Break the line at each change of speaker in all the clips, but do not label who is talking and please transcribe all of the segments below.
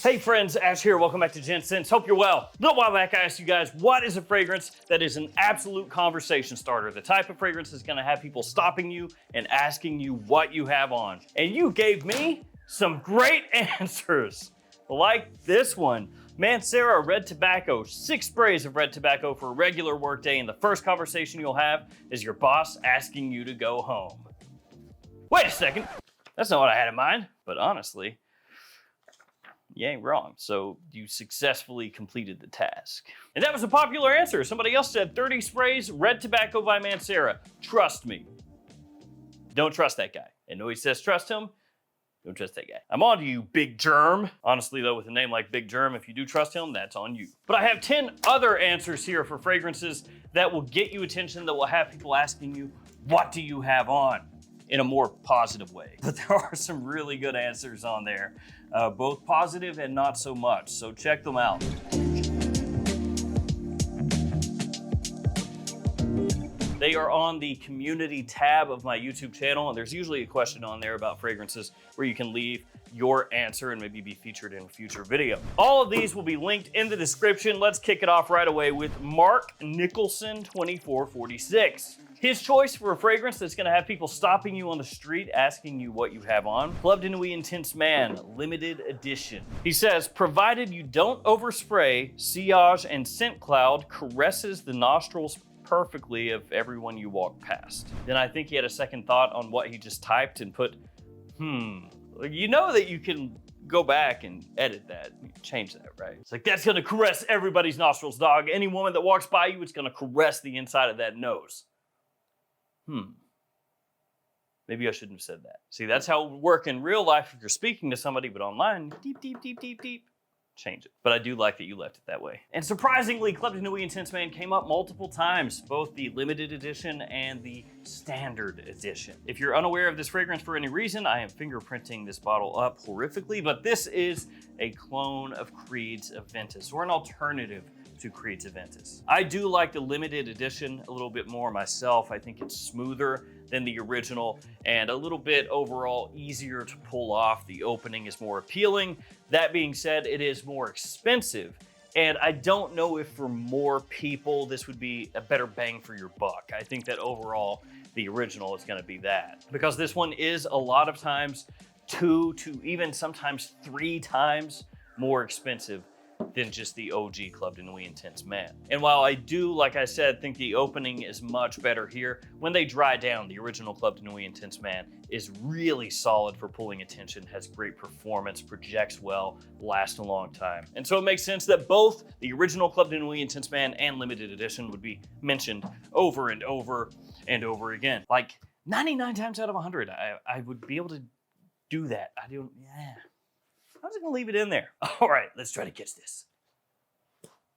Hey friends, Ash here. Welcome back to Gents. Hope you're well. A little while back, I asked you guys, what is a fragrance that is an absolute conversation starter? The type of fragrance that's gonna have people stopping you and asking you what you have on. And you gave me some great answers, like this one. Mancera Red Tobacco, 6 sprays of red tobacco for a regular workday, and the first conversation you'll have is your boss asking you to go home. Wait a second, that's not what I had in mind, but honestly, you ain't wrong. So you successfully completed the task. And that was a popular answer. Somebody else said 30 sprays, red tobacco by Mancera. Trust me. Don't trust that guy. And no, he says trust him. Don't trust that guy. I'm on to you, Big Germ. Honestly though, with a name like Big Germ, if you do trust him, that's on you. But I have 10 other answers here for fragrances that will get you attention, that will have people asking you, what do you have on? In a more positive way. But there are some really good answers on there, both positive and not so much, so check them out. They are on the community tab of my YouTube channel, and there's usually a question on there about fragrances where you can leave your answer and maybe be featured in a future video. All of these will be linked in the description. Let's kick it off right away with Mark Nicholson 2446. His choice for a fragrance that's gonna have people stopping you on the street asking you what you have on, Club de Nuit Intense Man, limited edition. He says, provided you don't overspray, sillage and scent cloud caresses the nostrils perfectly of everyone you walk past. Then I think he had a second thought on what he just typed and put, You know that you can go back and edit that, change that, right? It's like, that's gonna caress everybody's nostrils, dog. Any woman that walks by you, it's gonna caress the inside of that nose. Maybe I shouldn't have said that. See, that's how it would work in real life if you're speaking to somebody, but online, deep, deep, deep, deep, deep. Change it. But I do like that you left it that way. And surprisingly, Club de Nuit Intense Man came up multiple times, both the limited edition and the standard edition. If you're unaware of this fragrance for any reason, I am fingerprinting this bottle up horrifically, but this is a clone of Creed's Aventus, or an alternative to Creed's Aventus. I do like the limited edition a little bit more myself. I think it's smoother than the original and a little bit overall easier to pull off. The opening is more appealing. That being said, it is more expensive. And I don't know if for more people, this would be a better bang for your buck. I think that overall, the original is gonna be that. Because this one is a lot of times 2 to even sometimes 3 times more expensive than just the OG Club de Nuit Intense Man. And while I do, like I said, think the opening is much better here, when they dry down, the original Club de Nuit Intense Man is really solid for pulling attention, has great performance, projects well, lasts a long time. And so it makes sense that both the original Club de Nuit Intense Man and limited edition would be mentioned over and over and over again. Like 99 times out of 100, I would be able to do that. I was gonna leave it in there. All right, let's try to catch this.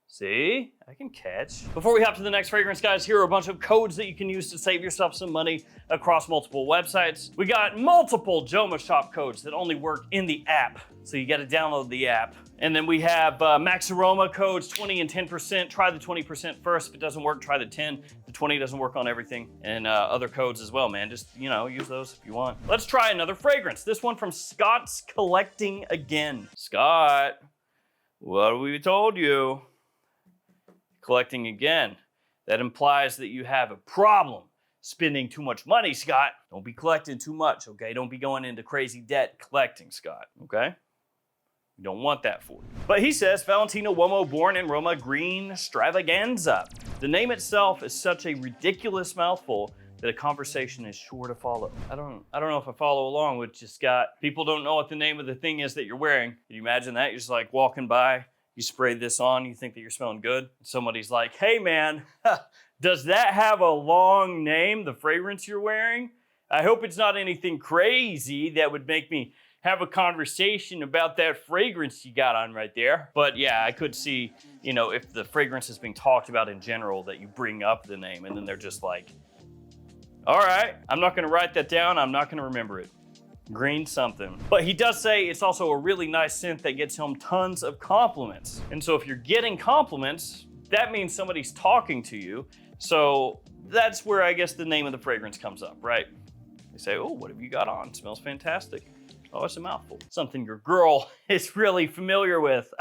See, I can catch. Before we hop to the next fragrance, guys, here are a bunch of codes that you can use to save yourself some money across multiple websites. We got multiple JOMASHOP codes that only work in the app, so you gotta download the app. And then we have Max Aroma codes, 20 and 10%. Try the 20% first. If it doesn't work, try the 10. The 20 doesn't work on everything. And other codes as well, man. Just, use those if you want. Let's try another fragrance. This one from Scott's Collecting Again. Scott, what have we told you? Collecting again. That implies that you have a problem spending too much money, Scott. Don't be collecting too much, okay? Don't be going into crazy debt collecting, Scott, okay? You don't want that for you. But he says, Valentino Uomo Born in Roma Green Stravaganza. The name itself is such a ridiculous mouthful that a conversation is sure to follow. I don't know if I follow along with you, Scott. People don't know what the name of the thing is that you're wearing. Can you imagine that? You're just like walking by, you spray this on, you think that you're smelling good. Somebody's like, hey man, does that have a long name, the fragrance you're wearing? I hope it's not anything crazy that would make me have a conversation about that fragrance you got on right there. But yeah, I could see, if the fragrance is being talked about in general, that you bring up the name and then they're just like, all right, I'm not gonna write that down, I'm not gonna remember it. Green something. But he does say it's also a really nice scent that gets him tons of compliments. And so if you're getting compliments, that means somebody's talking to you. So that's where I guess the name of the fragrance comes up, right? They say, oh, what have you got on? Smells fantastic. Oh, it's a mouthful. Something your girl is really familiar with.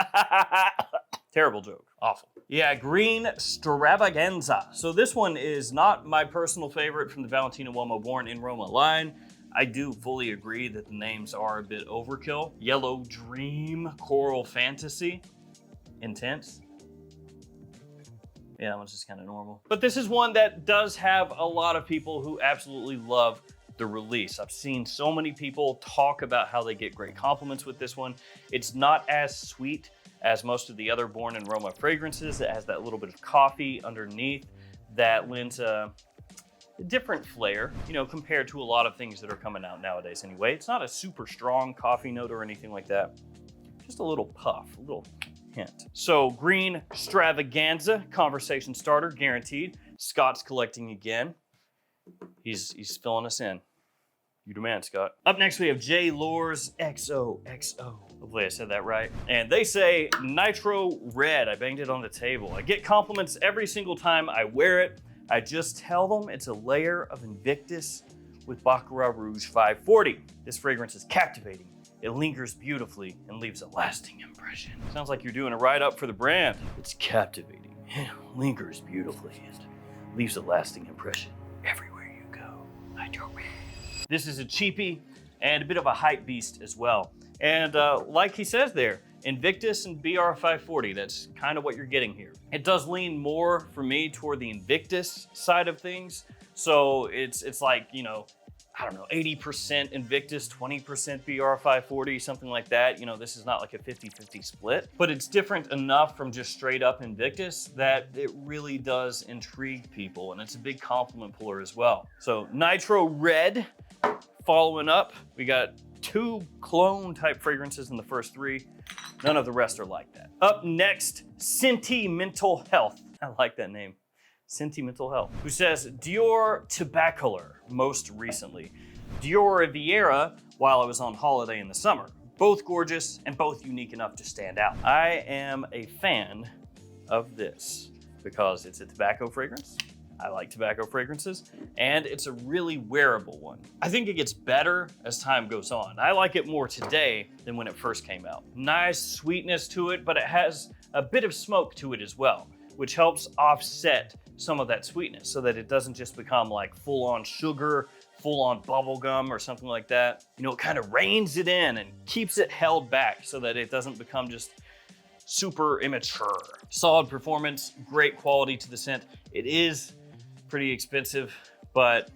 Terrible joke. Awful. Yeah, green Stravaganza. So this one is not my personal favorite from the Valentino Uomo Born in Roma line. I do fully agree that the names are a bit overkill. Yellow Dream, Coral Fantasy, Intense. Yeah, that one's just kind of normal. But this is one that does have a lot of people who absolutely love the release. I've seen so many people talk about how they get great compliments with this one. It's not as sweet as most of the other Born in Roma fragrances. It has that little bit of coffee underneath that lends a different flair, you know, compared to a lot of things that are coming out nowadays anyway. It's not a super strong coffee note or anything like that. Just a little puff, a little hint. So green Stravaganza, conversation starter, guaranteed. Scott's collecting again. He's filling us in. You demand, Scott. Up next, we have J. Lore's XOXO. Hopefully I said that right. And they say Nitro Red. I banged it on the table. I get compliments every single time I wear it. I just tell them it's a layer of Invictus with Baccarat Rouge 540. This fragrance is captivating. It lingers beautifully and leaves a lasting impression. Sounds like you're doing a write-up for the brand. It's captivating. It lingers beautifully and leaves a lasting impression everywhere you go. Nitro Red. This is a cheapie and a bit of a hype beast as well. And like he says there, Invictus and BR540, that's kind of what you're getting here. It does lean more for me toward the Invictus side of things. So it's like, you know, I don't know, 80% Invictus, 20% BR540, something like that. You know, this is not like a 50-50 split, but it's different enough from just straight up Invictus that it really does intrigue people, and it's a big compliment puller as well. So Nitro Red, following up, we got 2 clone type fragrances in the first 3. None of the rest are like that. Up next, Sentimental Health. I like that name. Sentimental Health, who says Dior Tobacolor most recently. Dior Riviera while I was on holiday in the summer. Both gorgeous and both unique enough to stand out. I am a fan of this because it's a tobacco fragrance. I like tobacco fragrances, and it's a really wearable one. I think it gets better as time goes on. I like it more today than when it first came out. Nice sweetness to it, but it has a bit of smoke to it as well, which helps offset some of that sweetness so that it doesn't just become like full-on sugar, full-on bubble gum or something like that. You know, it kind of reins it in and keeps it held back so that it doesn't become just super immature. Solid performance, great quality to the scent. It is pretty expensive, but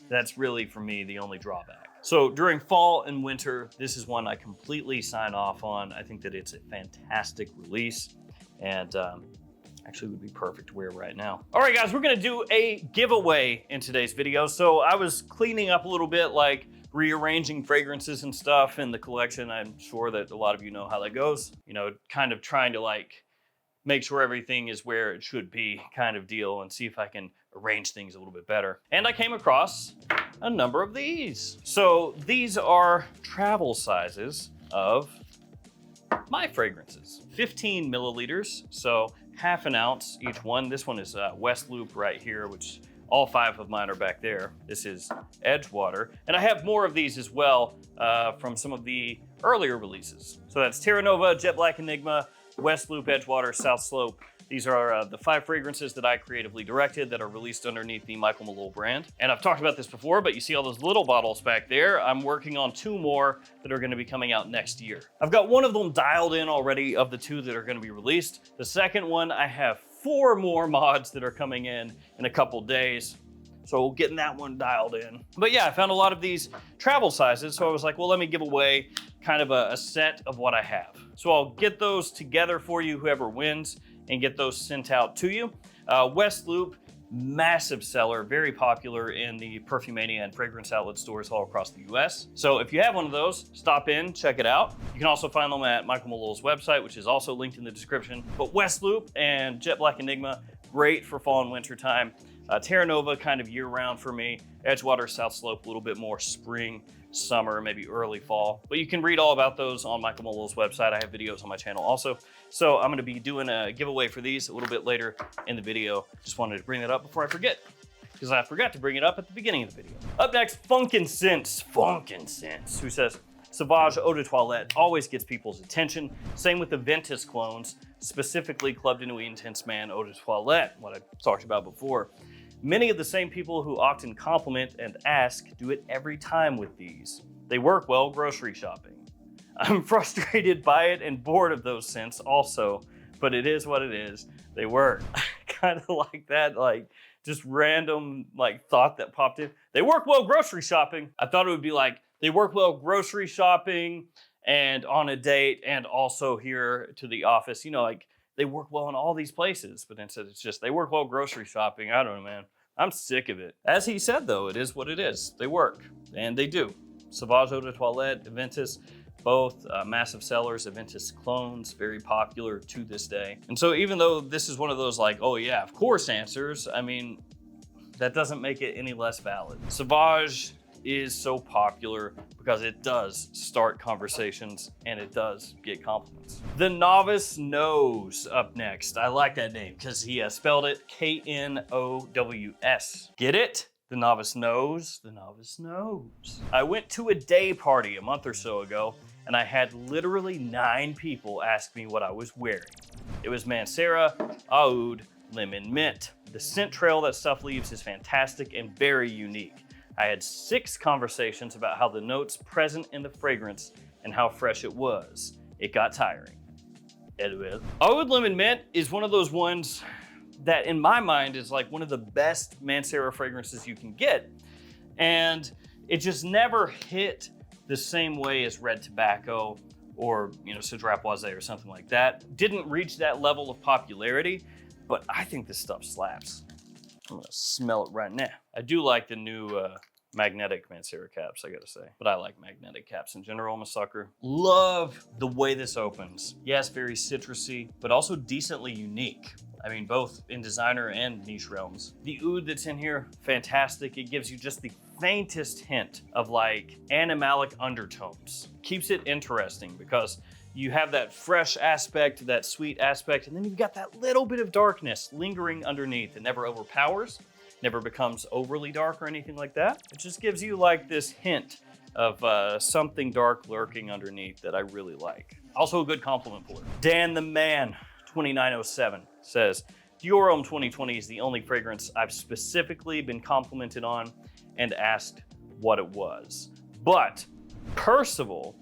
that's really, for me, the only drawback. So during fall and winter, this is one I completely sign off on. I think that it's a fantastic release, and actually would be perfect to wear right now. All right, guys, we're gonna do a giveaway in today's video. So I was cleaning up a little bit, like rearranging fragrances and stuff in the collection. I'm sure that a lot of you know how that goes. You know, kind of trying to like make sure everything is where it should be kind of deal, and see if I can arrange things a little bit better. And I came across a number of these. So these are travel sizes of my fragrances. 15 milliliters, so half an ounce each one. This one is West Loop right here, which all 5 of mine are back there. This is Edgewater. And I have more of these as well from some of the earlier releases. So that's Terra Nova, Jet Black Enigma, West Loop, Edgewater, South Slope. These are the 5 fragrances that I creatively directed that are released underneath the Michael Malone brand. And I've talked about this before, but you see all those little bottles back there. I'm working on 2 more that are gonna be coming out next year. I've got one of them dialed in already of the 2 that are gonna be released. The second one, I have 4 more mods that are coming in a couple days. So getting that one dialed in. But yeah, I found a lot of these travel sizes. So I was like, well, let me give away kind of a set of what I have. So I'll get those together for you, whoever wins, and get those sent out to you. West Loop, massive seller, very popular in the Perfumania and fragrance outlet stores all across the US. So if you have one of those, stop in, check it out. You can also find them at Michael Malone's website, which is also linked in the description. But West Loop and Jet Black Enigma, great for fall and winter time. Terra Nova, kind of year-round for me. Edgewater, South Slope, a little bit more spring, summer, maybe early fall. But you can read all about those on Michael Malone's website. I have videos on my channel also. So I'm gonna be doing a giveaway for these a little bit later in the video. Just wanted to bring that up before I forget, because I forgot to bring it up at the beginning of the video. Up next, Funkin' Sense, who says, Sauvage Eau de Toilette always gets people's attention. Same with the Ventus clones, specifically Club de Nuit Intense Man Eau de Toilette, what I talked about before. Many of the same people who often compliment and ask do it every time with these. They work well grocery shopping. I'm frustrated by it and bored of those scents also, but it is what it is. They work. Kind of like that, like just random like thought that popped in. They work well grocery shopping. I thought it would be like, they work well grocery shopping and on a date and also here to the office. You know, like they work well in all these places, but instead it's just, they work well grocery shopping. I don't know, man. I'm sick of it. As he said though, it is what it is. They work, and they do. Sauvage Eau de Toilette, Aventus, both massive sellers. Aventus clones, very popular to this day. And so even though this is one of those like, oh yeah, of course answers, I mean, that doesn't make it any less valid. Sauvage is so popular because it does start conversations and it does get compliments. The Novice Knows up next. I like that name because he spelled it Knows. Get it? The Novice Knows. The Novice Knows. I went to a day party a month or so ago and I had literally 9 people ask me what I was wearing. It was Mancera, Aoud, Lemon Mint. The scent trail that stuff leaves is fantastic and very unique. I had 6 conversations about how the notes present in the fragrance and how fresh it was. It got tiring. Aoud Lemon Mint is one of those ones that in my mind is like one of the best Mancera fragrances you can get. And it just never hit the same way as Red Tobacco or, you know, Citra Poisé or something like that. Didn't reach that level of popularity, but I think this stuff slaps. I'm gonna smell it right now. I do like the new magnetic Mancera caps, I gotta say. But I like magnetic caps in general, I'm a sucker. Love the way this opens. Yes, very citrusy, but also decently unique. I mean, both in designer and niche realms. The oud that's in here, fantastic. It gives you just the faintest hint of like animalic undertones. Keeps it interesting because you have that fresh aspect, that sweet aspect, and then you've got that little bit of darkness lingering underneath. It never overpowers, never becomes overly dark or anything like that. It just gives you like this hint of something dark lurking underneath that I really like. Also a good compliment for it. Dan the Man, 2907, says, Dior Homme 2020 is the only fragrance I've specifically been complimented on and asked what it was. But Percival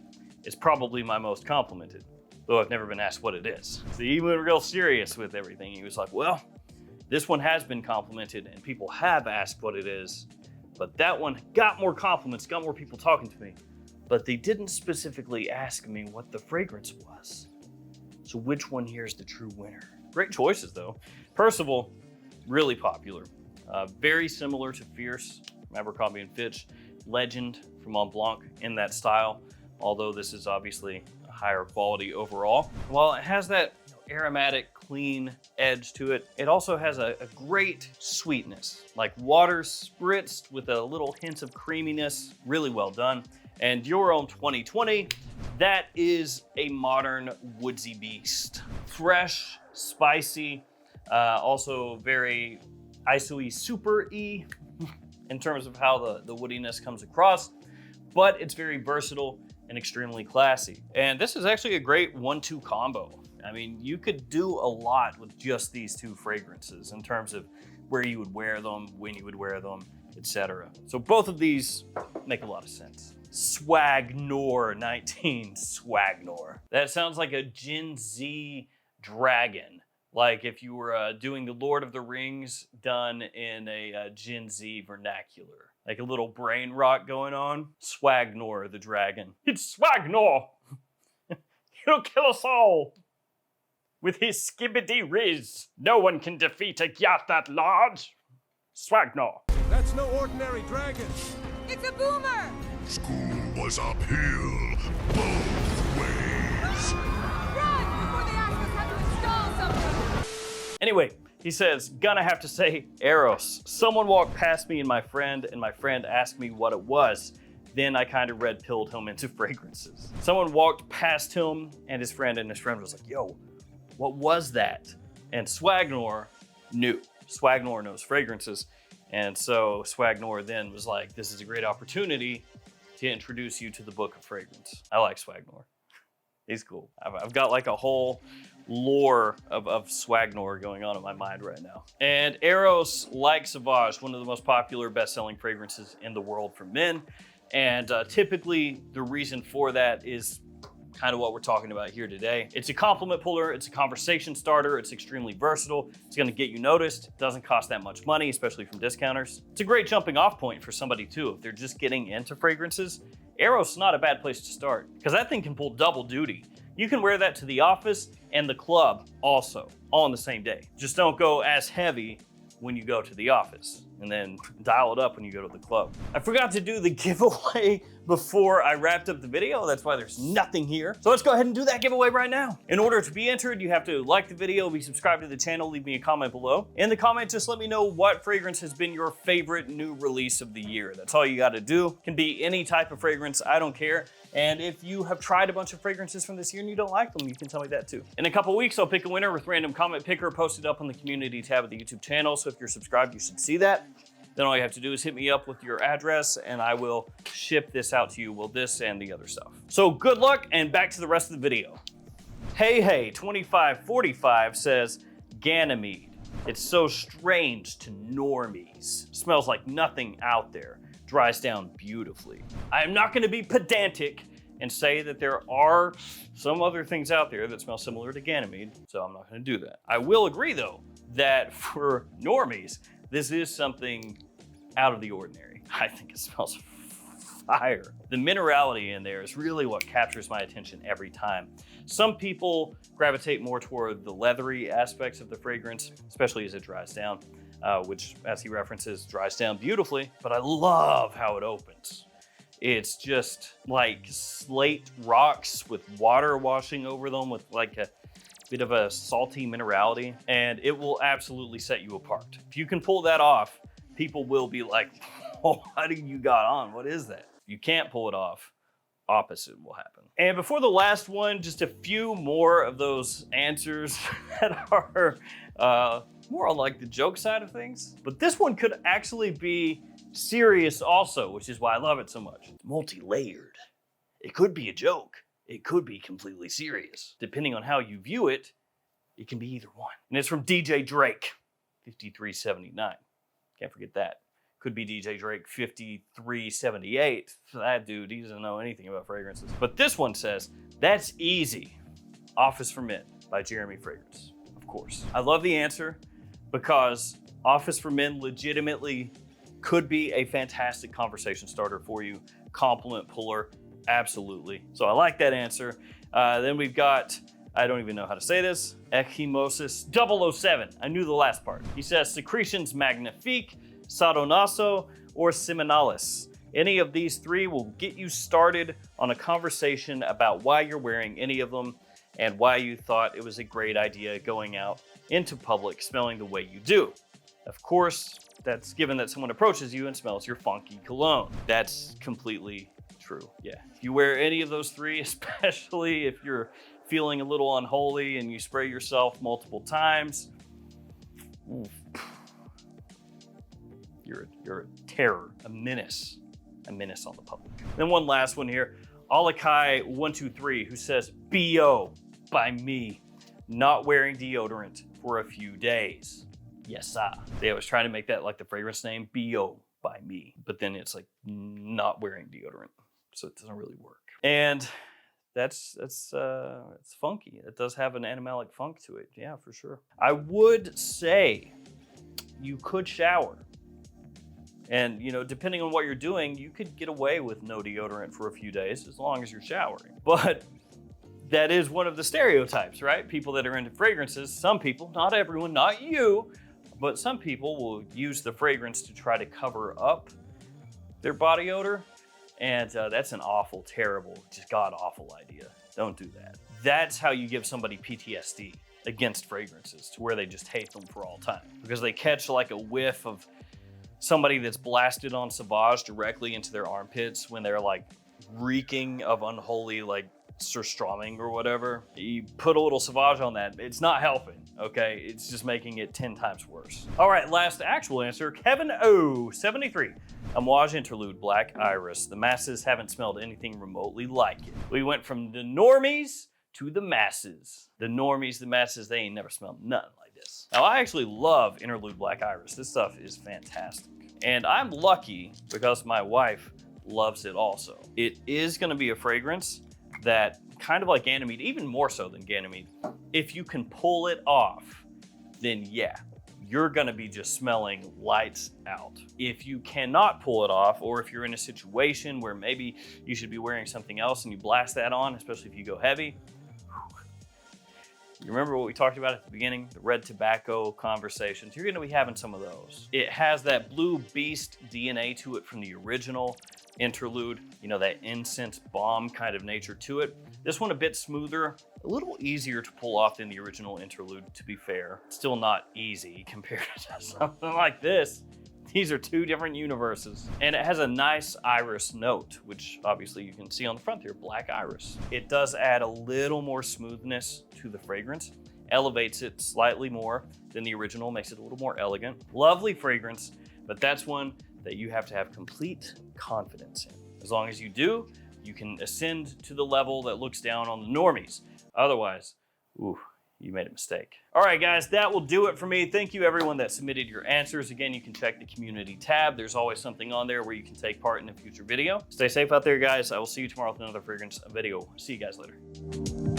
is probably my most complimented, though I've never been asked what it is. So he went real serious with everything. He was like, well, this one has been complimented and people have asked what it is, but that one got more compliments, got more people talking to me, but they didn't specifically ask me what the fragrance was. So which one here is the true winner? Great choices though. Percival, really popular. Very similar to Fierce from Abercrombie & Fitch, Legend from Mont Blanc in that style, although this is obviously a higher quality overall. While it has that aromatic, clean edge to it, it also has a great sweetness, like water spritzed with a little hint of creaminess, really well done. And Dior Homme 2020, that is a modern woodsy beast. Fresh, spicy, also very ISO-y, super-y in terms of how the woodiness comes across, but it's very versatile and extremely classy. And this is actually a great 1-2 combo. I mean, you could do a lot with just these 2 fragrances in terms of where you would wear them, when you would wear them, etc. So both of these make a lot of sense. Swagnor 19, Swagnor. That sounds like a Gen Z dragon. Like if you were doing the Lord of the Rings done in a Gen Z vernacular. Like a little brain rot going on. Swagnor the dragon. It's Swagnor! He'll kill us all! With his skibbity riz, no one can defeat a yacht that large. Swagnor.
That's no ordinary dragon.
It's a boomer!
School was uphill both ways.
Run before they ask us how to install something!
Anyway, he says, gonna have to say Eros. Someone walked past me and my friend asked me what it was. Then I kind of red-pilled him into fragrances. Someone walked past him and his friend was like, yo, what was that? And Swagnor knew. Swagnor knows fragrances. And so Swagnor then was like, this is a great opportunity to introduce you to the book of fragrance. I like Swagnor. He's cool. I've got like a whole lore of Swagnor going on in my mind right now. And Eros, like Sauvage, one of the most popular best-selling fragrances in the world for men. And typically the reason for that is kind of what we're talking about here today. It's a compliment puller, it's a conversation starter, it's extremely versatile, it's gonna get you noticed, doesn't cost that much money, especially from discounters. It's a great jumping off point for somebody too. If they're just getting into fragrances, Eros is not a bad place to start, because that thing can pull double duty. You can wear that to the office and the club also, all in the same day. Just don't go as heavy when you go to the office, and then dial it up when you go to the club. I forgot to do the giveaway before I wrapped up the video. That's why there's nothing here. So let's go ahead and do that giveaway right now. In order to be entered, you have to like the video, be subscribed to the channel, leave me a comment below. In the comments, just let me know what fragrance has been your favorite new release of the year. That's all you gotta do. It can be any type of fragrance, I don't care. And if you have tried a bunch of fragrances from this year and you don't like them, you can tell me that too. In a couple weeks, I'll pick a winner with random comment picker posted up on the community tab of the YouTube channel. So if you're subscribed, you should see that. Then all you have to do is hit me up with your address and I will ship this out to you. Well, this and the other stuff. So good luck and back to the rest of the video. Hey, 2545 says, Ganymede. It's so strange to normies. Smells like nothing out there. Dries down beautifully. I am not gonna be pedantic and say that there are some other things out there that smell similar to Ganymede, so I'm not gonna do that. I will agree though, that for normies, this is something out of the ordinary. I think it smells fire. The minerality in there is really what captures my attention every time. Some people gravitate more toward the leathery aspects of the fragrance, especially as it dries down, which, as he references, dries down beautifully, but I love how it opens. It's just like slate rocks with water washing over them with like a bit of a salty minerality, and it will absolutely set you apart. If you can pull that off, people will be like, oh, what do you got on? What is that? If you can't pull it off, opposite will happen. And before the last one, just a few more of those answers that are more on like the joke side of things. But this one could actually be serious also, which is why I love it so much. It's multi-layered. It could be a joke. It could be completely serious. Depending on how you view it, it can be either one. And it's from DJ Drake, 5379. Can't forget that. Could be DJ Drake, 5378. That dude, he doesn't know anything about fragrances. But this one says, that's easy. Office for Men by Jeremy Fragrance, of course. I love the answer because Office for Men legitimately could be a fantastic conversation starter for you. Compliment puller. Absolutely. So I like that answer. Then we've got, I don't even know how to say this, Echymosis 007. I knew the last part. He says Secretions Magnifique, Sadonaso, or Seminalis. Any of these three will get you started on a conversation about why you're wearing any of them and why you thought it was a great idea going out into public smelling the way you do. Of course, that's given that someone approaches you and smells your funky cologne. That's completely true. Yeah. If you wear any of those three, especially if you're feeling a little unholy and you spray yourself multiple times, you're a terror, a menace on the public. Then one last one here, Alakai123, who says, BO by me, not wearing deodorant for a few days. Yes, sir. I was trying to make that like the fragrance name, BO by me, but then it's like not wearing deodorant. So it doesn't really work. And it's funky. It does have an animalic funk to it. Yeah, for sure. I would say you could shower. And, you know, depending on what you're doing, you could get away with no deodorant for a few days as long as you're showering. But that is one of the stereotypes, right? People that are into fragrances, some people, not everyone, not you, but some people will use the fragrance to try to cover up their body odor. And that's an awful, terrible, just god-awful idea. Don't do that. That's how you give somebody PTSD against fragrances, to where they just hate them for all time. Because they catch like a whiff of somebody that's blasted on Sauvage directly into their armpits when they're like reeking of unholy like surströmming or whatever. You put a little Sauvage on that, it's not helping, okay? It's just making it 10 times worse. All right, last actual answer, Kevin O, 73. Amouage Interlude Black Iris. The masses haven't smelled anything remotely like it. We went from the normies to the masses. The normies, the masses, they ain't never smelled nothing like this. Now, I actually love Interlude Black Iris. This stuff is fantastic. And I'm lucky because my wife loves it also. It is gonna be a fragrance that, kind of like Ganymede, even more so than Ganymede, if you can pull it off, then yeah, you're gonna be just smelling lights out. If you cannot pull it off, or if you're in a situation where maybe you should be wearing something else and you blast that on, especially if you go heavy, you remember what we talked about at the beginning, the red tobacco conversations? You're gonna be having some of those. It has that blue beast DNA to it from the original Interlude, you know, that incense bomb kind of nature to it. This one a bit smoother, a little easier to pull off than the original Interlude, to be fair. Still not easy compared to something like this. These are two different universes. And it has a nice iris note, which obviously you can see on the front here, black iris. It does add a little more smoothness to the fragrance, elevates it slightly more than the original, makes it a little more elegant. Lovely fragrance, but that's one that you have to have complete confidence in. As long as you do, you can ascend to the level that looks down on the normies. Otherwise, ooh, you made a mistake. All right, guys, that will do it for me. Thank you everyone that submitted your answers. Again, you can check the community tab. There's always something on there where you can take part in a future video. Stay safe out there, guys. I will see you tomorrow with another fragrance video. See you guys later.